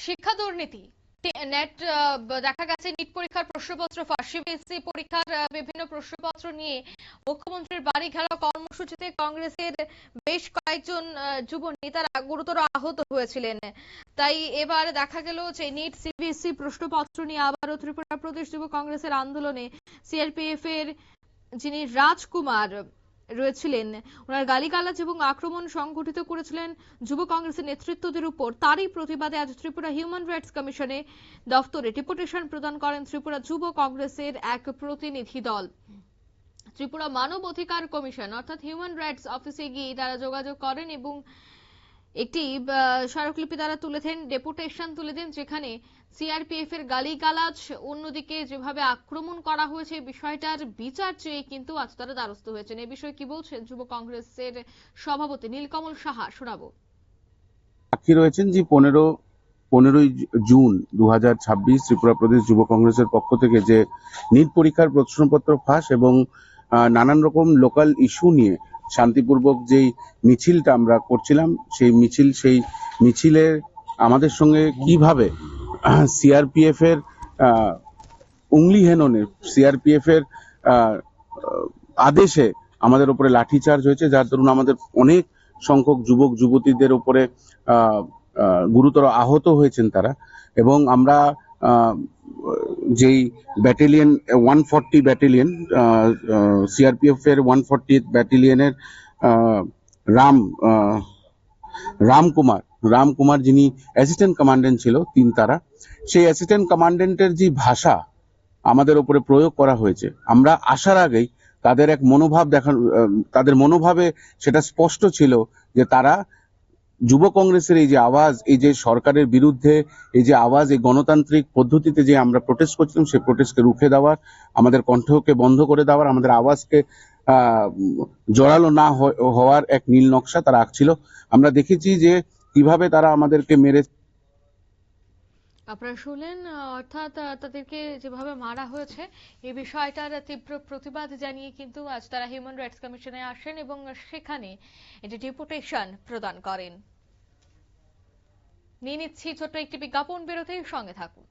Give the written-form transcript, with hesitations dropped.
শিক্ষা দুর্নীতি নেট দেখা গেছে নিট পরীক্ষার প্রশ্নপত্র ফাঁস, সিবিএসই পরীক্ষার বিভিন্ন প্রশ্নপত্র নিয়ে মুখ্যমন্ত্রীর বাড়ি ঘেরাও কর্মসূচিতে কংগ্রেসের বেশ কয়েকজন যুব নেতারা গুরুতর আহত হয়েছিলেন। তাই এবার দেখা গেল যে নিট সিবিএসই প্রশ্নপত্র নিয়ে আবারও ত্রিপুরা প্রদেশ যুব কংগ্রেসের আন্দোলনে সিআরপিএফ এর যিনি রাজকুমার রয়েছিলেন, ওনার গালিগালাজ এবং আক্রমণ সংঘটিত করেছিলেন যুব কংগ্রেসের নেতৃত্বদের উপর। তারই প্রতিবাদে আজ ত্রিপুরা হিউম্যান রাইটস কমিশনে দফতরে ডেপুটেশন প্রদান করেন ত্রিপুরা যুব কংগ্রেসের এক প্রতিনিধি দল। ত্রিপুরা মানব অধিকার কমিশন অর্থাৎ হিউম্যান রাইটস অফিসে গিয়ে তারা যোগাযোগ করেন এবং একটি স্মারকলিপি দ্বারা তুলে দেন, ডেপুটেশন তুলে দেন, যেখানে সিআরপিএফ এর গালিগালাজ, অন্যদিকে যেভাবে আক্রমণ করা হয়েছে বিষয়টার বিচার চেয়ে কিন্তু আজ তারা দ্বারস্থ হয়েছেন। এই বিষয়ে কি বলছেন যুব কংগ্রেসের সভাপতি নীলকমল সাহা, শোনাবো। সাক্ষী রয়েছেন যে 15ই জুন 2026 ত্রিপুরা প্রদেশ যুব কংগ্রেসের পক্ষ থেকে যে নিট পরীক্ষার প্রশ্নপত্র ফাঁস এবং নানান রকম লোকাল ইস্যু নিয়ে শান্তিপূর্বক যেই মিছিলটা আমরা করছিলাম, সেই মিছিলে আমাদের সঙ্গে কিভাবে সিআরপিএফ এর উংলি হেননে, সিআরপিএফ এর আদেশে আমাদের উপরে লাঠিচার্জ হয়েছে, যার দরুন আমাদের অনেক সংখ্যক যুবক যুবতীদের উপরে গুরুতর আহত হয়েছেন তারা। এবং আমরা যেই ব্যাটালিয়ন 140 ব্যাটালিয়ন সিআরপিএফ এর 140 ব্যাটালিয়নের রামকুমার যিনি অ্যাসিস্ট্যান্ট কমান্ডেন্ট ছিল তারা, সেই অ্যাসিস্ট্যান্ট কমান্ডেন্টের যে ভাষা আমাদের উপরে প্রয়োগ করা হয়েছে, আমরা আসার আগেই তাদের মনোভাবে সেটা স্পষ্ট ছিল যে তারা যুব কংগ্রেসের এই যে আওয়াজ, এই যে সরকারের বিরুদ্ধে এই যে আওয়াজ, এই গণতান্ত্রিক পদ্ধতিতে যে আমরা প্রোটেস্ট করছিলাম, সেই প্রোটেস্টকে রুখে দেওয়ার, আমাদের কণ্ঠকে বন্ধ করে দেওয়ার, আমাদের আওয়াজকে জোরালো না হওয়ার এক নীল নকশা তারা আঁকছিল। আমরা দেখেছি যে কিভাবে তারা আমাদেরকে মেরে। আপনারা শুনলেন, অর্থাৎ তাদেরকে যেভাবে মারা হয়েছে এই বিষয়টার তীব্র প্রতিবাদ জানিয়ে কিন্তু আজ তারা হিউম্যান রাইটস কমিশনে আসেন এবং সেখানে এটি ডেপুটেশন প্রদান করেন। নিয়ে নিচ্ছি ছোট্ট একটি বিজ্ঞাপন, বিরতির সঙ্গে থাকুন।